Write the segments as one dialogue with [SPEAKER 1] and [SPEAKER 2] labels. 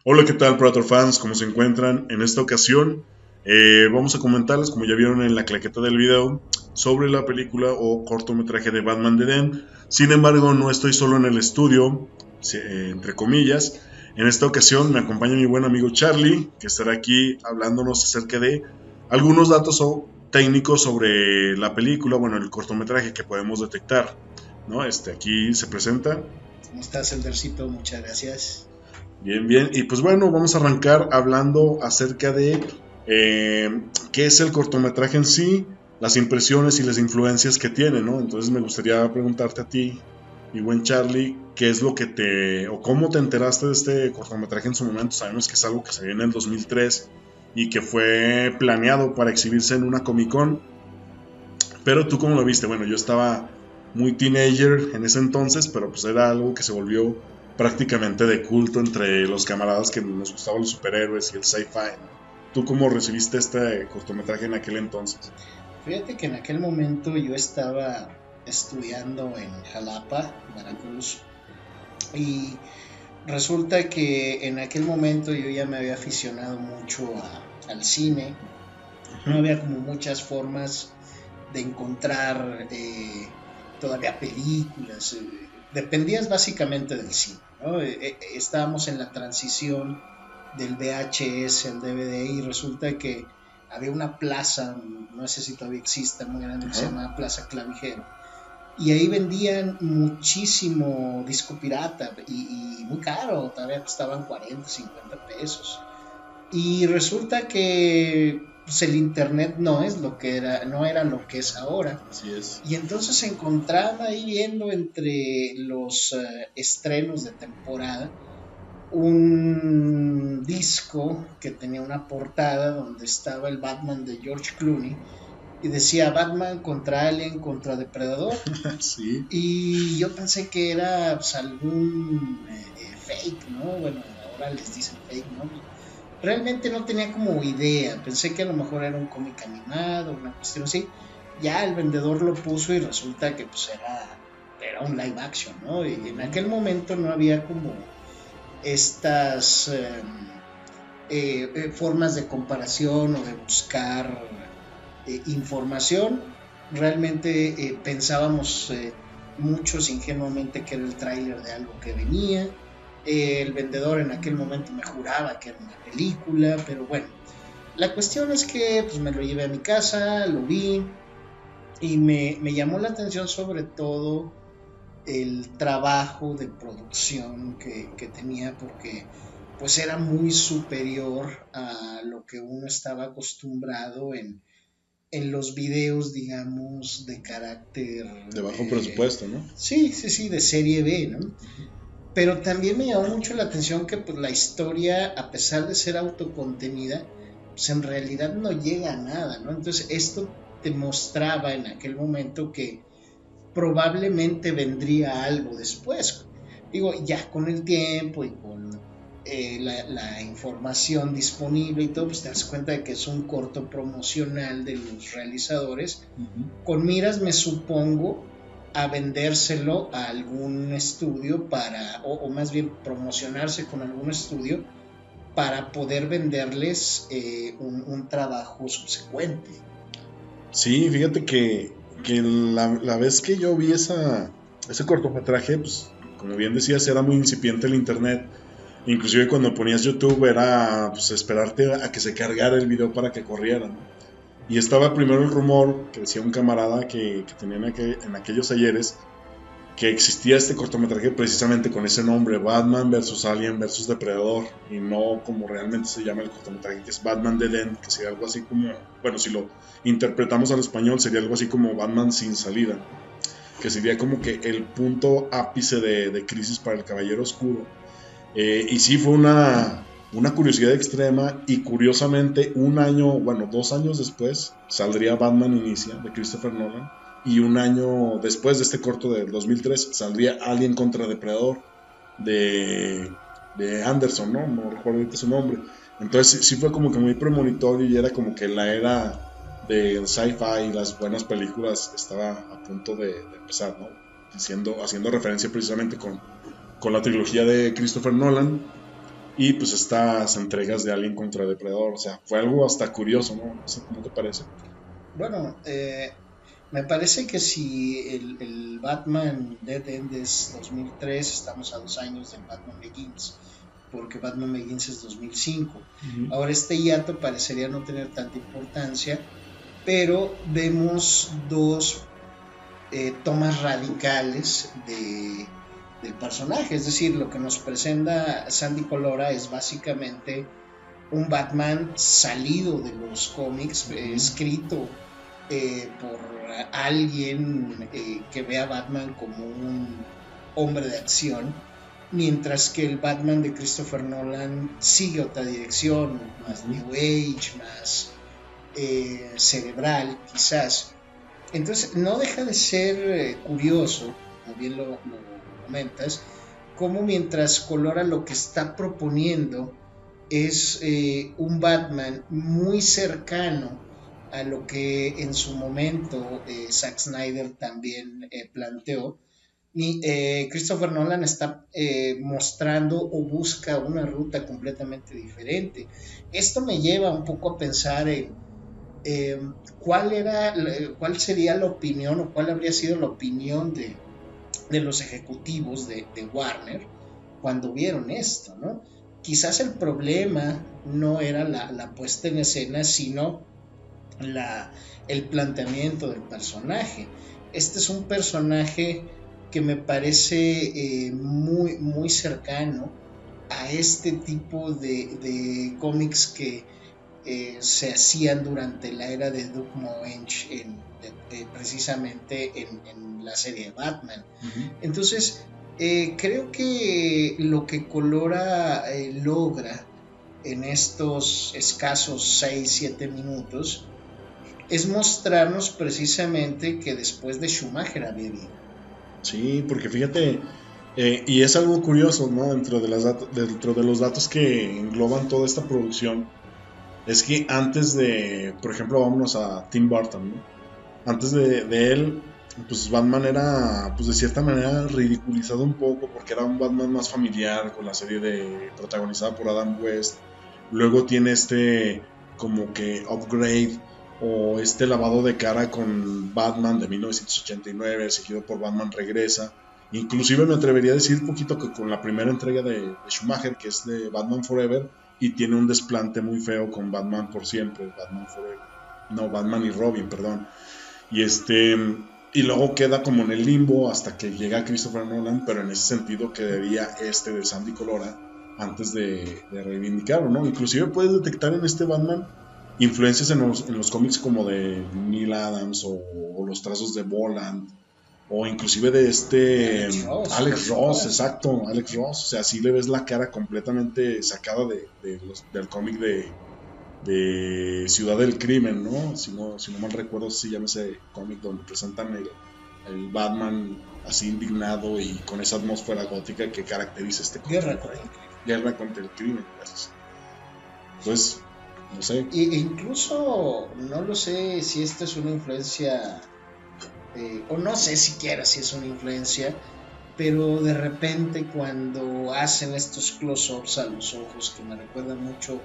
[SPEAKER 1] Hola, ¿qué tal, Predator fans? ¿Cómo se encuentran? En esta ocasión vamos a comentarles, como ya vieron en la claqueta del video, sobre la película o cortometraje de Batman de Den. Sin embargo, no estoy solo en el estudio, entre comillas. En esta ocasión me acompaña mi buen amigo Charlie, que estará aquí hablándonos acerca de algunos datos técnicos sobre la película, bueno, el cortometraje que podemos detectar, ¿no? Aquí se presenta.
[SPEAKER 2] ¿Cómo estás, Eldercito? Muchas gracias.
[SPEAKER 1] Bien, bien. Y pues bueno, vamos a arrancar hablando acerca de qué es el cortometraje en sí, las impresiones y las influencias que tiene, ¿no? Entonces me gustaría preguntarte a ti, mi buen Charlie, qué es lo que o cómo te enteraste de este cortometraje en su momento. Sabemos que es algo que salió en el 2003 y que fue planeado para exhibirse en una Comic Con, pero tú cómo lo viste. Bueno, yo estaba muy teenager en ese entonces, pero pues era algo que se volvió prácticamente de culto entre los camaradas que nos gustaban los superhéroes y el sci-fi, ¿no? ¿Tú cómo recibiste este cortometraje en aquel entonces?
[SPEAKER 2] Fíjate que en aquel momento yo estaba estudiando en Jalapa, Veracruz, y resulta que en aquel momento yo ya me había aficionado mucho al cine. No
[SPEAKER 1] Ujú.
[SPEAKER 2] había como muchas formas de encontrar todavía películas. Dependías básicamente del cine, ¿no? Estábamos en la transición del VHS al DVD y resulta que había una plaza, no sé si todavía existe, muy grande, que se
[SPEAKER 1] Ajá.
[SPEAKER 2] llamaba Plaza Clavijero. Y ahí vendían muchísimo disco pirata y muy caro, todavía costaban 40, 50 pesos. Y resulta que pues, el internet no es lo que era, no era lo que es ahora.
[SPEAKER 1] Así es.
[SPEAKER 2] Y entonces se encontraba ahí viendo entre los estrenos de temporada un disco que tenía una portada donde estaba el Batman de George Clooney y decía Batman contra Alien contra Depredador.
[SPEAKER 1] Sí.
[SPEAKER 2] Y yo pensé que era pues, algún fake, ¿no? Bueno, ahora les dicen fake, ¿no? Realmente no tenía como idea, pensé que a lo mejor era un cómic animado, una cuestión así. Ya el vendedor lo puso y resulta que pues era un live action, ¿no? Y en aquel momento no había como estas formas de comparación o de buscar información. Realmente pensábamos muchos ingenuamente que era el tráiler de algo que venía. El vendedor en aquel momento me juraba que era una película, pero bueno, la cuestión es que pues, me lo llevé a mi casa, lo vi y me llamó la atención sobre todo el trabajo de producción que tenía porque pues era muy superior a lo que uno estaba acostumbrado en los videos, digamos, de carácter,
[SPEAKER 1] De bajo presupuesto, ¿no?
[SPEAKER 2] sí, sí, sí, de serie B, ¿no? Pero también me llamó mucho la atención que pues, la historia, a pesar de ser autocontenida, pues en realidad no llega a nada, ¿no? Entonces esto te mostraba en aquel momento que probablemente vendría algo después. Digo, ya con el tiempo y con la información disponible y todo, pues te das cuenta de que es un corto promocional de los realizadores,
[SPEAKER 1] Ujú.
[SPEAKER 2] con miras, me supongo, a vendérselo a algún estudio para, o más bien promocionarse con algún estudio para poder venderles un trabajo subsecuente.
[SPEAKER 1] Sí, fíjate que la vez que yo vi ese cortometraje, pues como bien decías, era muy incipiente el internet. Inclusive cuando ponías YouTube era pues esperarte a que se cargara el video para que corriera, ¿no? Y estaba primero el rumor que decía un camarada que tenía en aquellos ayeres que existía este cortometraje precisamente con ese nombre, Batman versus Alien versus Depredador, y no como realmente se llama el cortometraje, que es Batman Dead End, que sería algo así como, bueno, si lo interpretamos al español, sería algo así como Batman sin salida, ¿no? Que sería como que el punto ápice de crisis para el Caballero Oscuro. Y sí, fue una curiosidad extrema y curiosamente un año, bueno, 2 años después saldría Batman Inicia de Christopher Nolan y un año después de este corto del 2003 saldría Alien contra Depredador de Anderson, ¿no? No recuerdo ahorita su nombre. Entonces sí fue como que muy premonitorio y era como que la era del sci-fi y las buenas películas estaba a punto de empezar, ¿no? Haciendo referencia precisamente con la trilogía de Christopher Nolan. y pues estas entregas de Alien contra Depredador. O sea, fue algo hasta curioso, ¿no? ¿No te parece?
[SPEAKER 2] Bueno, me parece que si el Batman Dead End es 2003, estamos a 2 años del Batman Begins, porque Batman Begins es 2005.
[SPEAKER 1] Uh-huh.
[SPEAKER 2] Ahora este hiato parecería no tener tanta importancia, pero vemos dos tomas radicales del personaje. Es decir, lo que nos presenta Sandy Colora es básicamente un Batman salido de los cómics, escrito por alguien que ve a Batman como un hombre de acción, mientras que el Batman de Christopher Nolan sigue otra dirección, más New Age, más cerebral quizás. Entonces no deja de ser curioso, como bien lo comentas, como mientras Colora lo que está proponiendo es un Batman muy cercano a lo que en su momento Zack Snyder también planteó. Y Christopher Nolan está mostrando o busca una ruta completamente diferente. Esto me lleva un poco a pensar en cuál sería la opinión o cuál habría sido la opinión de los ejecutivos de Warner cuando vieron esto, ¿no? Quizás el problema no era la puesta en escena, sino el planteamiento del personaje. Este es un personaje que me parece muy, muy cercano a este tipo de cómics que se hacían durante la era de Doug Moench precisamente en la serie de Batman. Uh-huh. Entonces, creo que lo que Colora logra en estos escasos 6-7 minutos es mostrarnos precisamente que después de Schumacher había vida.
[SPEAKER 1] Sí, porque fíjate, y es algo curioso, ¿no? Dentro de los datos que engloban toda esta producción, es que antes de, por ejemplo, vámonos a Tim Burton, ¿no? Antes de él, pues Batman era, pues de cierta manera, ridiculizado un poco, porque era un Batman más familiar, con la serie protagonizada por Adam West. Luego tiene como que upgrade, o lavado de cara con Batman de 1989, seguido por Batman Regresa. Inclusive me atrevería a decir un poquito que con la primera entrega de Schumacher, que es de Batman Forever, y tiene un desplante muy feo con Batman por siempre, Batman Forever. No, Batman y Robin, perdón. Y luego queda como en el limbo hasta que llega Christopher Nolan, pero en ese sentido quedaría de Sandy Colora antes de reivindicarlo, ¿no? Inclusive puedes detectar en este Batman influencias en los cómics como de Neil Adams o los trazos de Boland, o inclusive de Alex Ross, exacto, Alex Ross. O sea, sí le ves la cara completamente sacada del cómic de Ciudad del Crimen, ¿no? Si no mal recuerdo, se llama ese cómic donde presentan el Batman así indignado y con esa atmósfera gótica que caracteriza este cómic. Guerra contra el crimen, gracias. Entonces, no sé.
[SPEAKER 2] Incluso no lo sé si esta es una influencia, o no sé siquiera si es una influencia, pero de repente cuando hacen estos close-ups a los ojos que me recuerdan mucho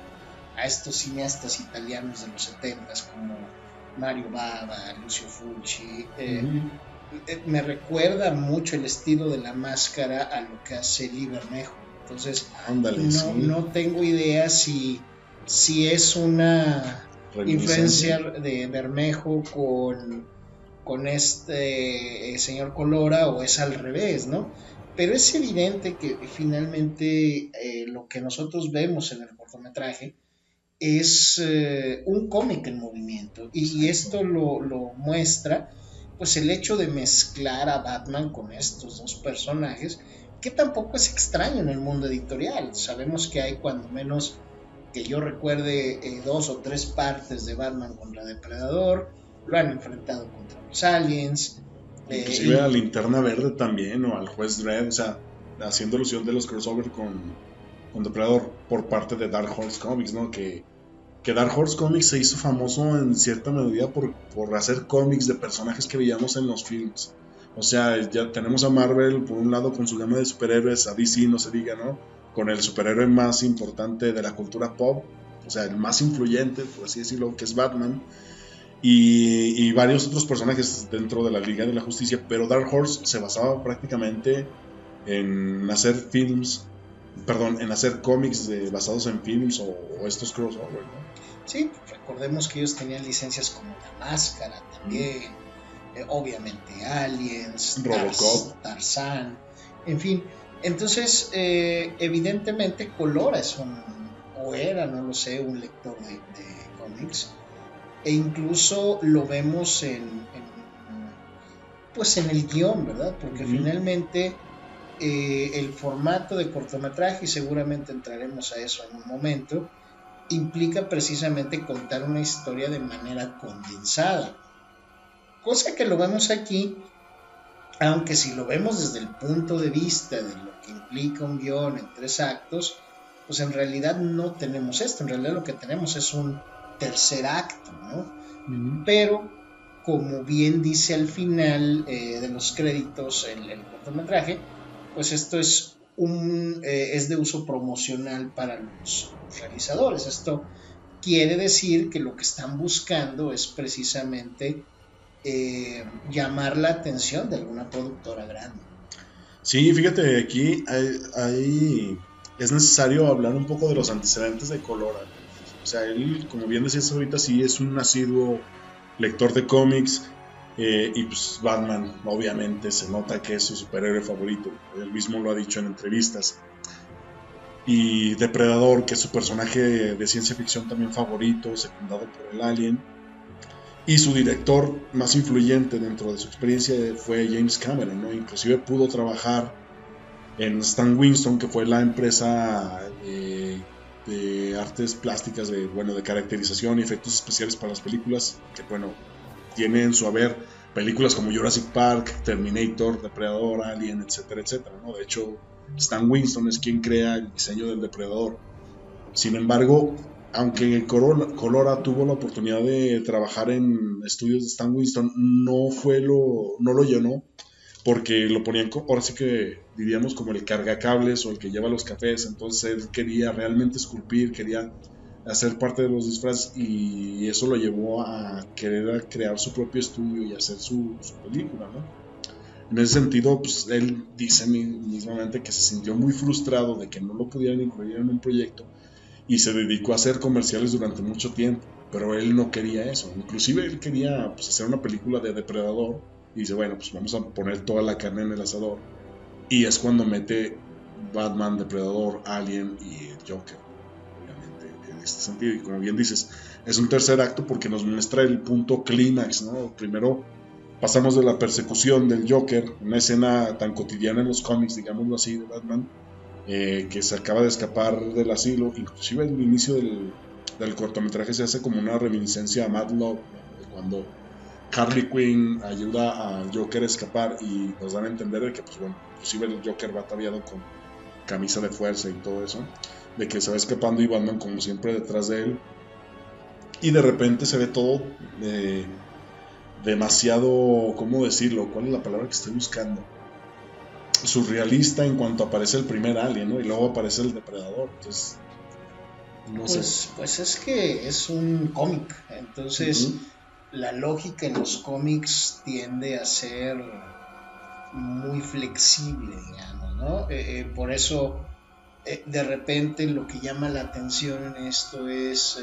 [SPEAKER 2] a estos cineastas italianos de los 70s como Mario Bava, Lucio Fulci, me recuerda mucho el estilo de la máscara a lo que hace Lee Bermejo. Entonces, no tengo idea si es una influencia de Bermejo con este señor Colora o es al revés, ¿no? Pero es evidente que finalmente lo que nosotros vemos en el cortometraje es un cómic en movimiento, y esto lo muestra pues el hecho de mezclar a Batman con estos dos personajes, que tampoco es extraño en el mundo editorial. Sabemos que hay, cuando menos que yo recuerde, 2 o 3 partes de Batman contra Depredador, lo han enfrentado contra los aliens,
[SPEAKER 1] inclusive a Linterna Verde también, o al Juez Dredd, o sea, haciendo alusión de los crossover con Depredador por parte de Dark Horse Comics, ¿no? Que Dark Horse Comics se hizo famoso en cierta medida por hacer cómics de personajes que veíamos en los films. O sea, ya tenemos a Marvel por un lado con su gama de superhéroes, a DC no se diga, ¿no? con el superhéroe más importante de la cultura pop, o sea, el más influyente, por así decirlo, que es Batman, y varios otros personajes dentro de la Liga de la Justicia, pero Dark Horse se basaba prácticamente en hacer en hacer cómics basados en films o estos crossover, ¿no?
[SPEAKER 2] Sí, recordemos que ellos tenían licencias como La Máscara también, obviamente Aliens,
[SPEAKER 1] Robocop,
[SPEAKER 2] Tarzán, en fin. Entonces, evidentemente Colora era, no lo sé, un lector de cómics, e incluso lo vemos pues en el guión, ¿verdad? Porque finalmente el formato de cortometraje, y seguramente entraremos a eso en un momento, implica precisamente contar una historia de manera condensada, cosa que lo vemos aquí, aunque si lo vemos desde el punto de vista de lo que implica un guión en 3 actos, pues en realidad no tenemos esto, en realidad lo que tenemos es un tercer acto, ¿no? Pero como bien dice al final de los créditos el cortometraje, pues esto es de uso promocional para los realizadores. Esto quiere decir que lo que están buscando es precisamente llamar la atención de alguna productora grande.
[SPEAKER 1] Sí, fíjate, aquí es necesario hablar un poco de los antecedentes de Colora. O sea, él, como bien decías ahorita, sí es un asiduo lector de cómics, y pues Batman, obviamente, se nota que es su superhéroe favorito. Él mismo lo ha dicho en entrevistas. Y Depredador, que es su personaje de ciencia ficción también favorito, secundado por el Alien. Y su director más influyente dentro de su experiencia fue James Cameron, ¿no? Inclusive pudo trabajar en Stan Winston, que fue la empresa de artes plásticas, de caracterización y efectos especiales para las películas, que tiene en su haber películas como Jurassic Park, Terminator, Depredador, Alien, etcétera, etcétera, ¿no? De hecho, Stan Winston es quien crea el diseño del Depredador. Sin embargo, aunque Colora tuvo la oportunidad de trabajar en estudios de Stan Winston, no lo llenó, porque lo ponían, ahora sí que diríamos, como el cargacables o el que lleva los cafés. Entonces él quería realmente esculpir, quería hacer parte de los disfraces, y eso lo llevó a querer crear su propio estudio y hacer su película, ¿no? En ese sentido, pues él dice mismamente que se sintió muy frustrado de que no lo pudieran incluir en un proyecto, y se dedicó a hacer comerciales durante mucho tiempo, pero él no quería eso. Inclusive él quería, pues, hacer una película de Depredador, y dice, bueno, pues vamos a poner toda la carne en el asador, y es cuando mete Batman, Depredador, Alien y el Joker, obviamente, en este sentido. Y como bien dices, es un tercer acto porque nos muestra el punto clímax, ¿no? Primero pasamos de la persecución del Joker, una escena tan cotidiana en los cómics, digámoslo así, de Batman, que se acaba de escapar del asilo. Inclusive el inicio del cortometraje se hace como una reminiscencia a Mad Love, ¿no? Cuando Harley Quinn ayuda al Joker a escapar, y nos dan a entender que, pues bueno, inclusive el Joker va ataviado con camisa de fuerza y todo eso, de que se va escapando y Batman como siempre detrás de él, y de repente se ve todo demasiado, ¿cómo decirlo? ¿Cuál es la palabra que estoy buscando? Surrealista en cuanto aparece el primer alien, ¿no? Y luego aparece el depredador. Entonces, no sé.
[SPEAKER 2] Pues es que es un cómic, entonces la lógica en los cómics tiende a ser muy flexible, digamos, ¿no? Por eso, de repente, lo que llama la atención en esto es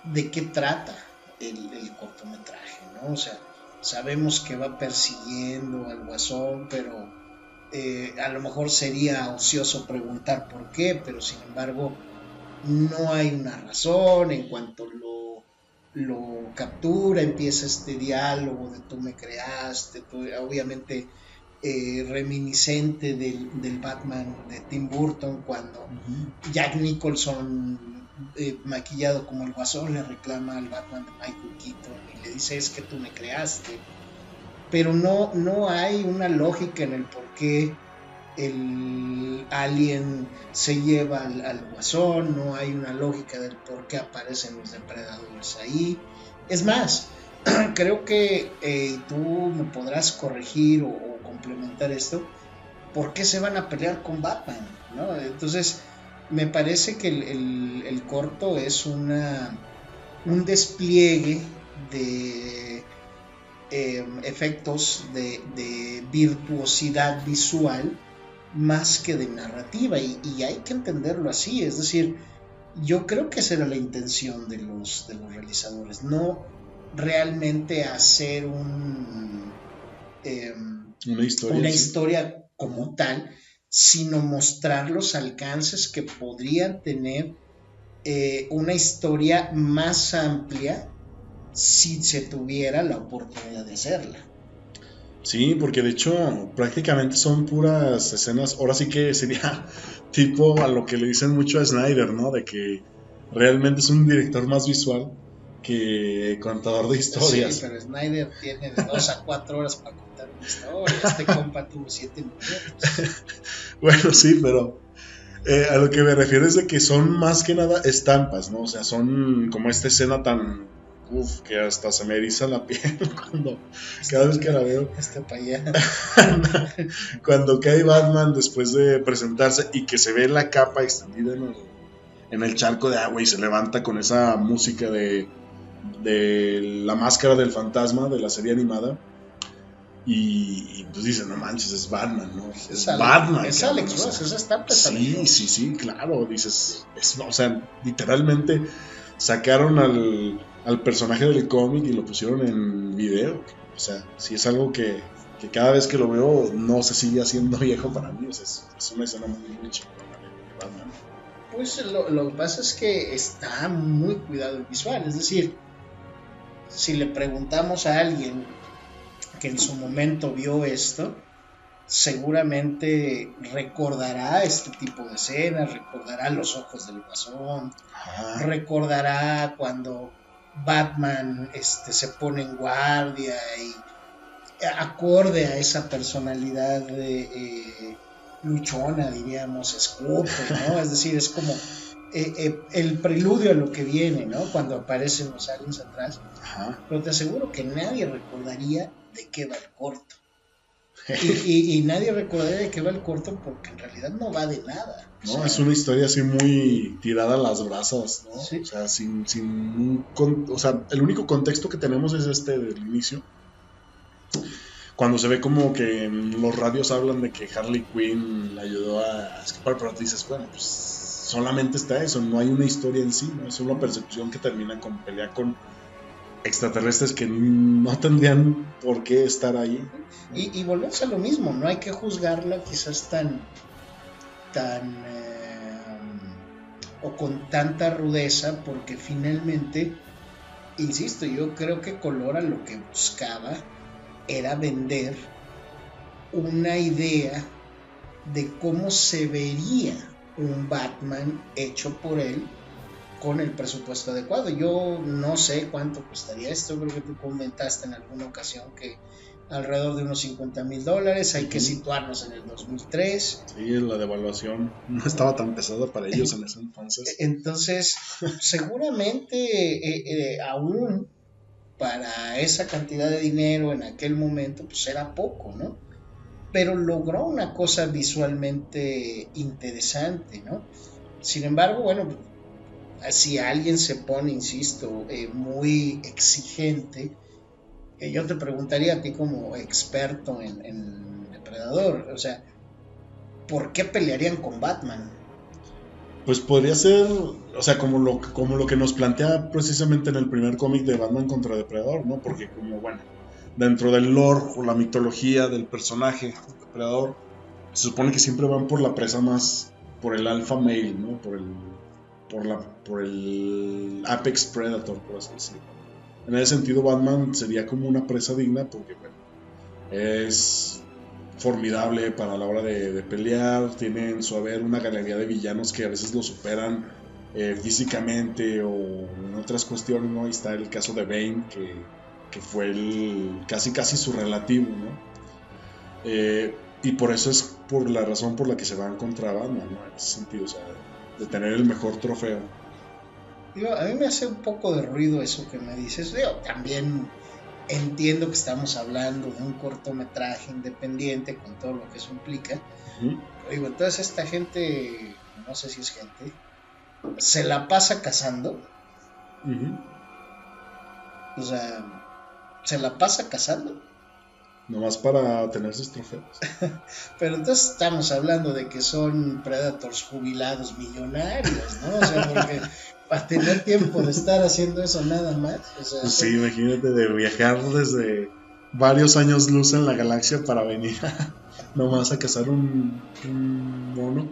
[SPEAKER 2] de qué trata el cortometraje, ¿no? O sea, sabemos que va persiguiendo al Guasón, pero a lo mejor sería ocioso preguntar por qué, pero sin embargo no hay una razón. En cuanto lo captura, empieza este diálogo de tú me creaste, obviamente reminiscente del Batman de Tim Burton, cuando Jack Nicholson, maquillado como el Guasón, le reclama al Batman de Michael Keaton y le dice, es que tú me creaste. Pero no hay una lógica en el por qué el alien se lleva al Guasón, no hay una lógica del por qué aparecen los depredadores ahí. Es más, creo que tú me podrás corregir o complementar esto, ¿por qué se van a pelear con Batman? ¿No? Entonces, me parece que el corto es un despliegue de efectos de virtuosidad visual más que de narrativa, y hay que entenderlo así. Es decir, yo creo que esa era la intención de los realizadores, no realmente hacer una historia como tal, sino mostrar los alcances que podrían tener una historia más amplia si se tuviera la oportunidad de hacerla.
[SPEAKER 1] Sí, porque de hecho prácticamente son puras escenas, ahora sí que sería tipo a lo que le dicen mucho a Snyder, ¿no? De que realmente es un director más visual que contador de historias.
[SPEAKER 2] Sí, pero Snyder tiene de 2 a 4 horas para contar una historia. Este compa tuvo 7 minutos.
[SPEAKER 1] Bueno, sí, pero a lo que me refiero es de que son más que nada estampas, ¿no? O sea, son como esta escena tan... que hasta se me eriza la piel cada vez que la veo. Cuando cae Batman después de presentarse y que se ve la capa extendida en el charco de agua y se levanta con esa música de la máscara del fantasma de la serie animada. Y pues dicen, no manches, es Batman, ¿no? Es Batman.
[SPEAKER 2] Es Alex Ross, es estampa.
[SPEAKER 1] Sí, claro, dices, o sea, literalmente sacaron al personaje del cómic y lo pusieron en video. O sea, sí es algo que cada vez que lo veo no se sigue haciendo viejo para mí. O sea, es una escena muy chingona de Batman.
[SPEAKER 2] Pues lo que pasa es que está muy cuidado el visual. Es decir, si le preguntamos a alguien que en su momento vio esto, seguramente recordará este tipo de escenas, recordará los ojos del Guasón, recordará cuando Batman se pone en guardia y acorde a esa personalidad luchona, diríamos, escupe, ¿no? Es decir, es como el preludio a lo que viene, ¿no? Cuando aparecen los aliens atrás. Pero te aseguro que nadie recordaría de qué va el corto. Y nadie recordaría de qué va el corto porque en realidad no va de nada.
[SPEAKER 1] No, o sea, es una historia así muy tirada a las brasas, ¿no? Sí. O sea, o sea, el único contexto que tenemos es del inicio. Cuando se ve como que en los radios hablan de que Harley Quinn le ayudó a escapar, pero te dices, bueno, pues solamente está eso, no hay una historia en sí, ¿no? Es una persecución que termina con pelea con extraterrestres que no tendrían por qué estar ahí.
[SPEAKER 2] Y volvemos a lo mismo, no hay que juzgarla quizás tan o con tanta rudeza, porque finalmente, insisto, yo creo que Colora lo que buscaba era vender una idea de cómo se vería un Batman hecho por él con el presupuesto adecuado. Yo no sé cuánto costaría esto, creo que tú comentaste en alguna ocasión que alrededor de unos $50,000, hay que situarnos en el 2003.
[SPEAKER 1] Sí, la devaluación no estaba tan pesada para ellos en ese entonces.
[SPEAKER 2] Entonces, seguramente aún para esa cantidad de dinero en aquel momento, pues era poco, ¿no? Pero logró una cosa visualmente interesante, ¿no? Sin embargo, bueno, si alguien se pone, insisto, muy exigente, yo te preguntaría a ti como experto en Depredador, o sea, ¿por qué pelearían con Batman?
[SPEAKER 1] Pues podría ser, o sea, como lo que nos plantea precisamente en el primer cómic de Batman contra Depredador, ¿no? Porque como, bueno, dentro del lore o la mitología del personaje Depredador, se supone que siempre van por la presa más, por el alpha male, ¿no? Por el apex predator, por así decirlo. En ese sentido, Batman sería como una presa digna porque, bueno, es formidable para la hora de pelear, tiene en su haber una galería de villanos que a veces lo superan físicamente o en otras cuestiones, ¿no? Ahí está el caso de Bane, que fue casi su relativo, ¿no? Y por eso es por la razón por la que se van contra Batman, ¿no? En ese sentido, o sea, de tener el mejor trofeo.
[SPEAKER 2] Digo, a mí me hace un poco de ruido eso que me dices. Digo, también entiendo que estamos hablando de un cortometraje independiente con todo lo que eso implica. Digo, entonces esta gente, no sé si es gente, se la pasa cazando. O sea, se la pasa cazando.
[SPEAKER 1] Nomás para tener sus trofeos.
[SPEAKER 2] Pero entonces estamos hablando de que son Predators jubilados millonarios, ¿no? O sea, porque para tener tiempo de estar haciendo eso nada más. O sea,
[SPEAKER 1] pues sí, imagínate de viajar desde varios años luz en la galaxia para venir nomás a cazar un mono.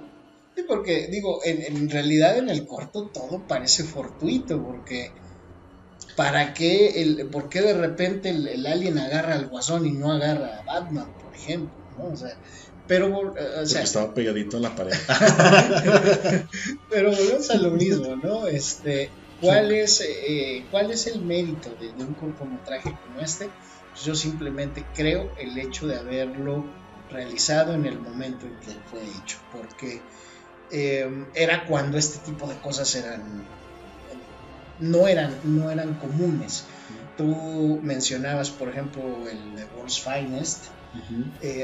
[SPEAKER 2] Sí, porque digo, en realidad en el corto todo parece fortuito, porque ¿para qué por qué de repente el alien agarra al Guasón y no agarra a Batman, por ejemplo? ¿No? O sea, pero,
[SPEAKER 1] porque estaba pegadito a la pared.
[SPEAKER 2] Pero volvemos a lo mismo, ¿no? ¿Cuál es el mérito de un cortometraje como este? Pues yo simplemente creo el hecho de haberlo realizado en el momento en que fue hecho, porque era cuando este tipo de cosas no eran comunes. Tú mencionabas, por ejemplo, el The World's Finest.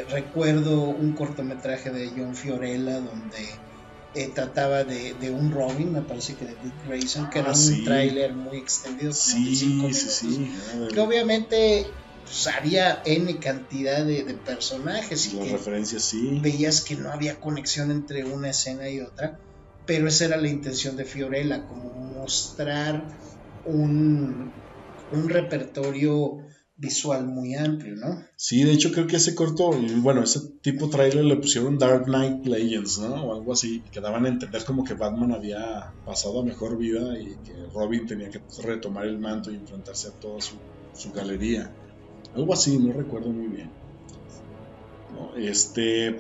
[SPEAKER 2] Recuerdo un cortometraje de John Fiorella donde trataba de un Robin, me parece que de Dick Grayson, que era un tráiler muy extendido, como de 5 minutos, que obviamente pues, había N cantidad de personajes y
[SPEAKER 1] las
[SPEAKER 2] que
[SPEAKER 1] referencias, sí.
[SPEAKER 2] Veías que no había conexión entre una escena y otra, pero esa era la intención de Fiorella, como mostrar un repertorio visual muy amplio, ¿no?
[SPEAKER 1] Sí, de hecho creo que ese corto, y bueno, ese tipo de trailer le pusieron Dark Knight Legends, ¿no? O algo así, que daban a entender como que Batman había pasado a mejor vida y que Robin tenía que retomar el manto y enfrentarse a toda su galería. Algo así, no recuerdo muy bien. ¿No?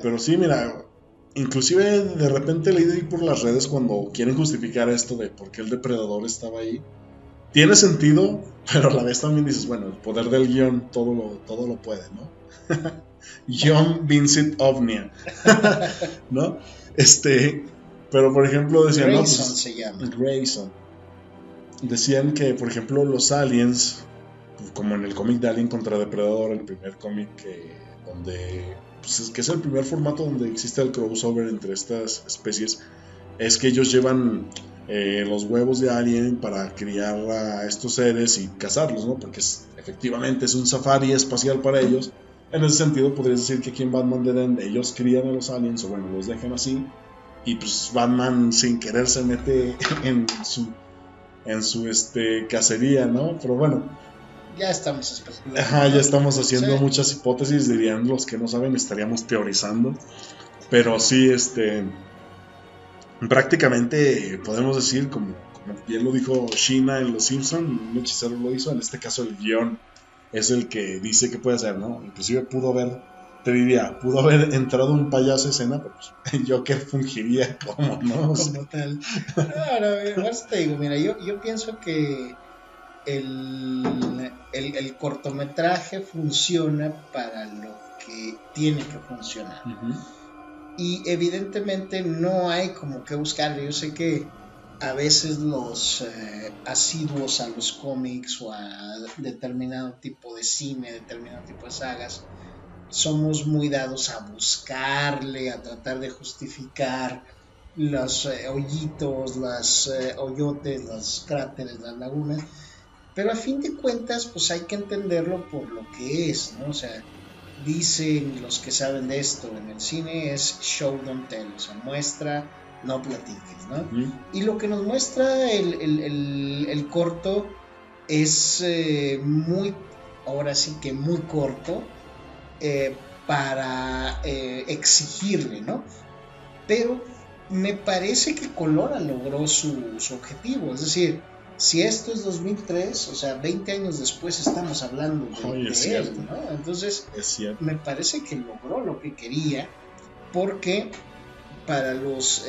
[SPEAKER 1] Pero sí, mira, inclusive de repente leí por las redes cuando quieren justificar esto de por qué el depredador estaba ahí. Tiene sentido, pero a la vez también dices, bueno, el poder del guión todo lo puede, ¿no? John Vincent Ovnia, ¿no? Pero por ejemplo decían,
[SPEAKER 2] Grayson,
[SPEAKER 1] no, pues,
[SPEAKER 2] se llama.
[SPEAKER 1] Grayson. Decían que, por ejemplo, los aliens, como en el cómic de Alien contra Depredador, el primer cómic donde, pues que es el primer formato donde existe el crossover entre estas especies, es que ellos llevan los huevos de alien para criar a estos seres y cazarlos, ¿no? Porque efectivamente es un safari espacial para ellos. En ese sentido podrías decir que aquí en Batman Dead End ellos crían a los aliens, o bueno, los dejan así, y pues Batman sin querer se mete en su cacería, ¿no? Pero bueno,
[SPEAKER 2] ya estamos especulando.
[SPEAKER 1] Ajá, ya estamos haciendo muchas hipótesis, dirían los que no saben, estaríamos teorizando. Pero sí, prácticamente podemos decir, como bien lo dijo Sheena en Los Simpson, un hechicero lo hizo, en este caso el guión es el que dice que puede hacer, ¿no? Inclusive pudo haber entrado un payaso a escena, pero pues, Joker fungiría como, ¿no?
[SPEAKER 2] Como tal. No, te digo, mira, yo pienso que el cortometraje funciona para lo que tiene que funcionar. Y evidentemente no hay como que buscarle. Yo sé que a veces los asiduos a los cómics o a determinado tipo de cine, determinado tipo de sagas, somos muy dados a buscarle, a tratar de justificar los hoyitos, los hoyotes, los cráteres, las lagunas, pero a fin de cuentas pues hay que entenderlo por lo que es, ¿no? O sea, dicen los que saben de esto en el cine es show don't tell, o sea, muestra, no platiques, ¿no? Y lo que nos muestra el corto es ahora sí que muy corto, para exigirle, ¿no? Pero me parece que Colora logró su objetivo, es decir, si esto es 2003, o sea, 20 años después estamos hablando de él, ¿no? Entonces, me parece que logró lo que quería, porque para los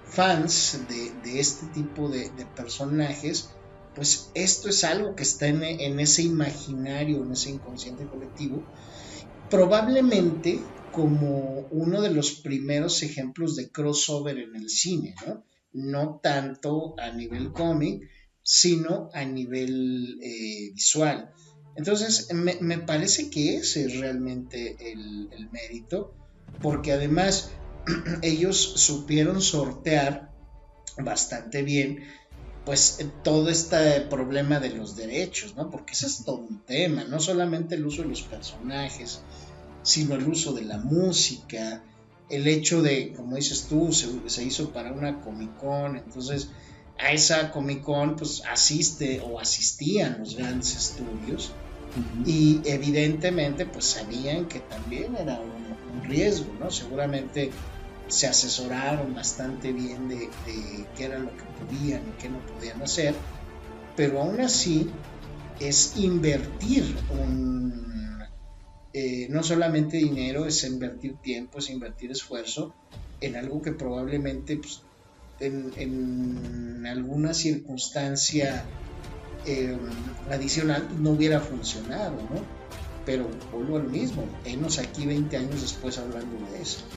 [SPEAKER 2] fans de este tipo de personajes, pues esto es algo que está en ese imaginario, en ese inconsciente colectivo, probablemente como uno de los primeros ejemplos de crossover en el cine, ¿no? No tanto a nivel cómic, sino a nivel visual. Entonces, me parece que ese es realmente el mérito, porque además ellos supieron sortear bastante bien pues todo este problema de los derechos, ¿no? Porque ese es todo un tema, no solamente el uso de los personajes, sino el uso de la música, el hecho de, como dices tú, se hizo para una Comic Con, entonces a esa Comic Con pues asistían los grandes estudios y evidentemente pues sabían que también era un riesgo, ¿no? Seguramente se asesoraron bastante bien de qué era lo que podían y qué no podían hacer, pero aún así es invertir no solamente dinero, es invertir tiempo, es invertir esfuerzo en algo que probablemente pues, en alguna circunstancia adicional no hubiera funcionado, ¿no? Pero vuelvo a lo mismo, enos aquí 20 años después hablando de eso.